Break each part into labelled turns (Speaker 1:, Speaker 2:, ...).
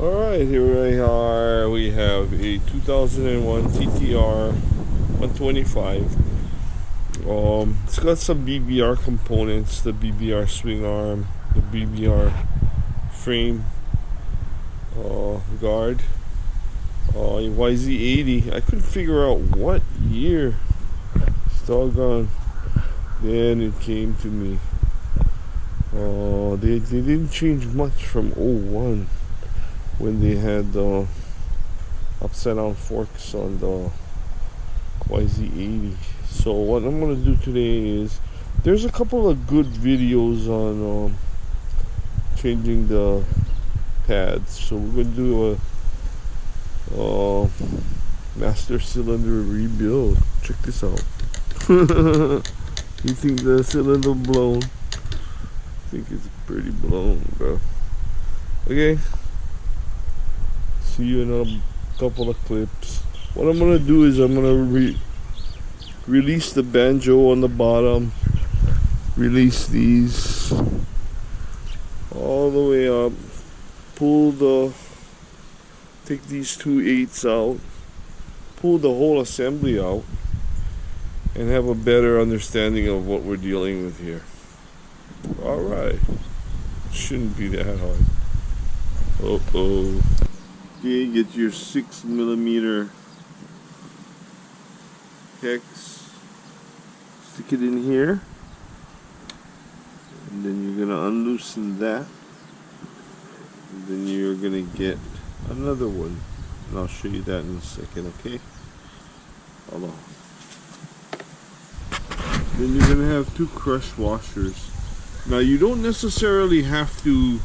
Speaker 1: Alright, here we are. We have a 2001 TTR 125. It's got some BBR components, the BBR swing arm, the BBR frame guard, YZ80. I couldn't figure out what year. It's doggone. Then it came to me. They didn't change much from '01 when they had upside down forks on the YZ80. So what I'm gonna do today is, there's a couple of good videos on changing the pads. So we're gonna do a master cylinder rebuild. Check this out. You think the cylinder blown? I think it's pretty blown, bro. Okay. See you in a couple of clips. What I'm gonna do is I'm gonna release the banjo on the bottom, release these all the way up, take these 2/8 out, pull the whole assembly out, and have a better understanding of what we're dealing with here. Alright, shouldn't be that hard. Okay, get your 6mm hex, stick it in here, and then you're gonna unloosen that, and then you're gonna get another one, and I'll show you that in a second. Okay, hold on. Then you're gonna have two crush washers. Now you don't necessarily have to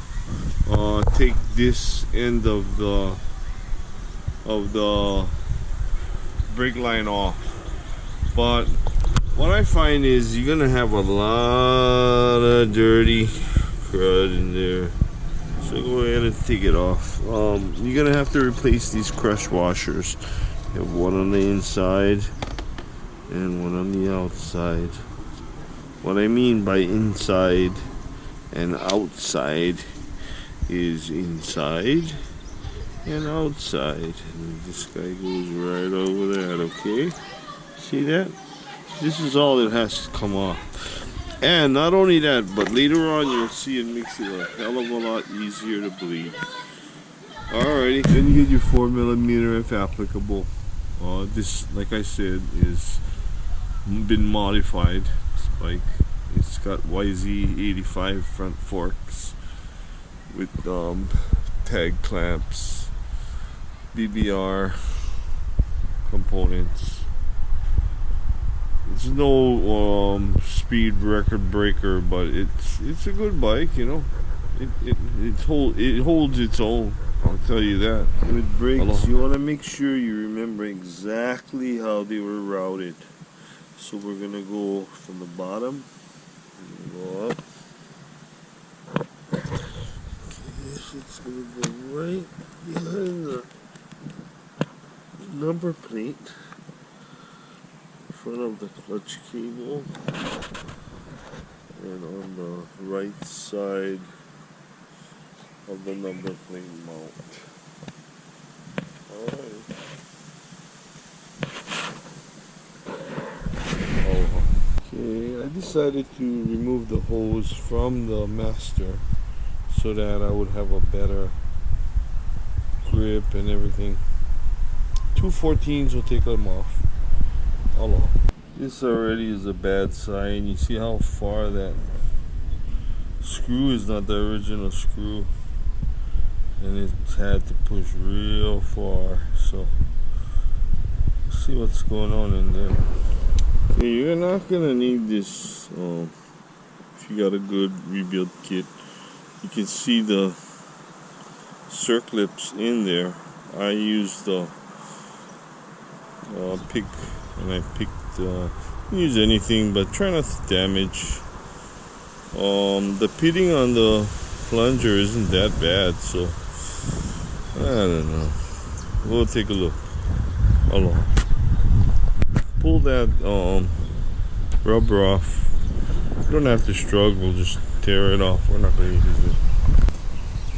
Speaker 1: take this end of the brake line off, but what I find is you're gonna have a lot of dirty crud in there, so go ahead and take it off. You're gonna have to replace these crush washers. You have one on the inside and one on the outside. What I mean by inside and outside is inside and outside. And this guy goes right over that, okay? See that? This is all that has to come off. And not only that, but later on you'll see it makes it a hell of a lot easier to bleed. Alrighty, then you get your 4mm if applicable. This, like I said, is been modified. Bike. It's got YZ85 front forks with tag clamps, BBR components. It's no speed record breaker, but it's a good bike, you know. It holds its own. I'll tell you that. With brakes, Aloha. You want to make sure you remember exactly how they were routed. So we're gonna go from the bottom and go up. Okay, it's gonna go right behind the number plate in front of the clutch cable, and on the right side of the number plate mount. Alright. Okay, I decided to remove the hose from the master so that I would have a better grip and everything. 214s will take them off. Aloha. This already is a bad sign. You see how far that screw is not the original screw, and it's had to push real far. So let's see what's going on in there. Okay, you're not gonna need this if you got a good rebuild kit. You can see the circlips in there. I used the pick, and I picked use anything, but try not to damage. The pitting on the plunger isn't that bad, so I don't know. We'll take a look. Aloha. Pull that rubber off. You don't have to struggle, just tear it off. We're not going to use it.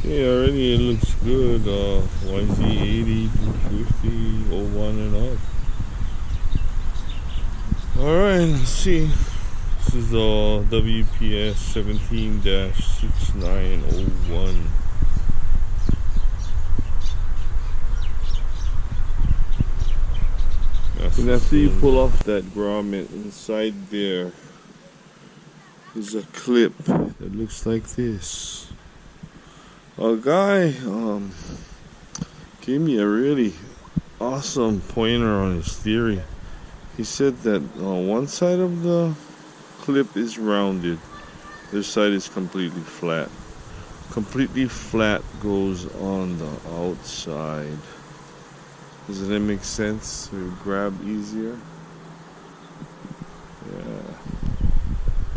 Speaker 1: Okay, already it looks good. YZ80, 250, 01 and up. Alright, let's see. This is the WPS 17-6901. And after you pull off that grommet, inside there is a clip that looks like this. A guy gave me a really awesome pointer on his theory. He said that one side of the clip is rounded, this side is completely flat. Completely flat goes on the outside. Does that make sense? To grab easier? Yeah.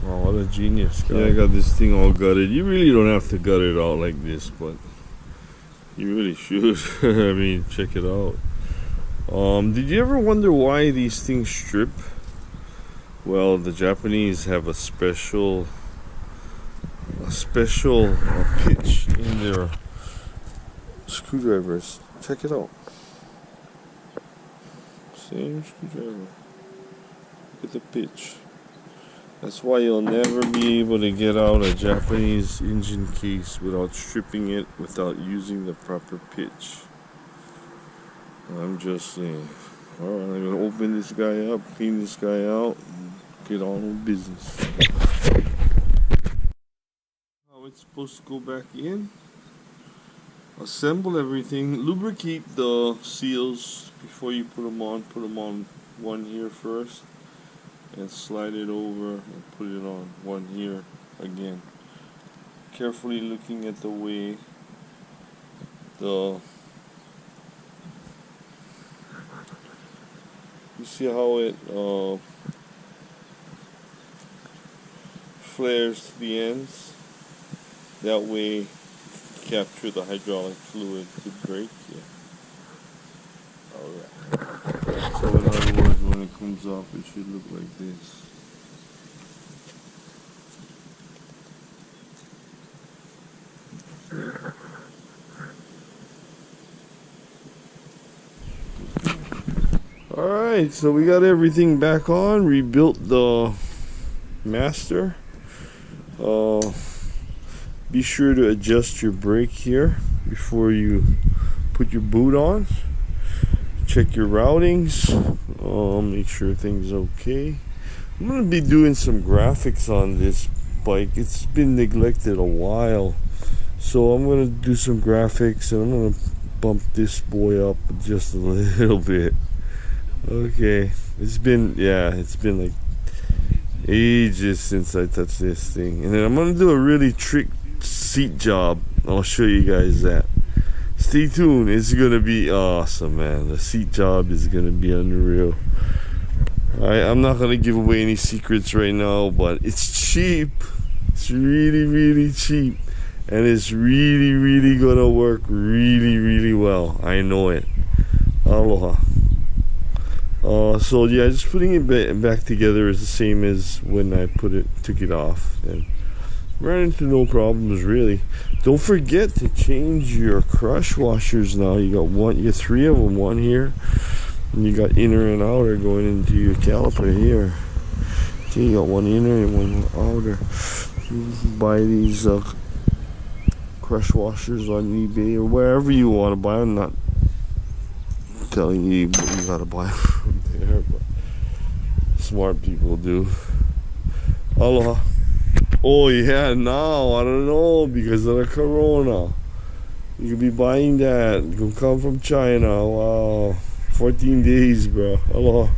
Speaker 1: Wow, what a genius guy. Yeah, I got this thing all gutted. You really don't have to gut it out like this, but you really should. I mean, check it out. Did you ever wonder why these things strip? Well, the Japanese have a special pitch in their screwdrivers. Check it out. Same screwdriver. Look at the pitch. That's why you'll never be able to get out a Japanese engine case without stripping it, without using the proper pitch. I'm just saying. Alright, I'm gonna open this guy up, clean this guy out, and get on with business. How it's supposed to go back in. Assemble everything. Lubricate the seals before you put them on. Put them on one here first. And slide it over and put it on one here again. Carefully looking at the way you see how it flares to the ends. That way capture the hydraulic fluid to brake. Yeah. Alright. So in other words, when it comes off, it should look like this. Alright, so we got everything back on, rebuilt the master. Be sure to adjust your brake here before you put your boot on. Check your routings, make sure things are okay. I'm going to be doing some graphics on this bike. It's been neglected a while, so I'm going to do some graphics, and I'm going to bump this boy up just a little bit. Okay, it's been like ages since I touched this thing. And then I'm going to do a really trick seat job. I'll show you guys that. Stay tuned, it's gonna be awesome, man. The seat job is gonna be unreal. I'm not gonna give away any secrets right now, but it's cheap. It's really, really cheap, and it's really, really gonna work really, really well. I know it. Aloha. So yeah, just putting it back together is the same as when I took it off, and ran into no problems really. Don't forget to change your crush washers now. You got three of them, one here, and you got inner and outer going into your caliper here. Okay, you got one inner and one outer. You can buy these crush washers on eBay or wherever you want to buy them. I'm not telling you what you gotta buy from there, but smart people do. Aloha. Oh yeah, now I don't know, because of the corona. You could be buying that. It could come from China. Wow. 14 days, bro. Aloha.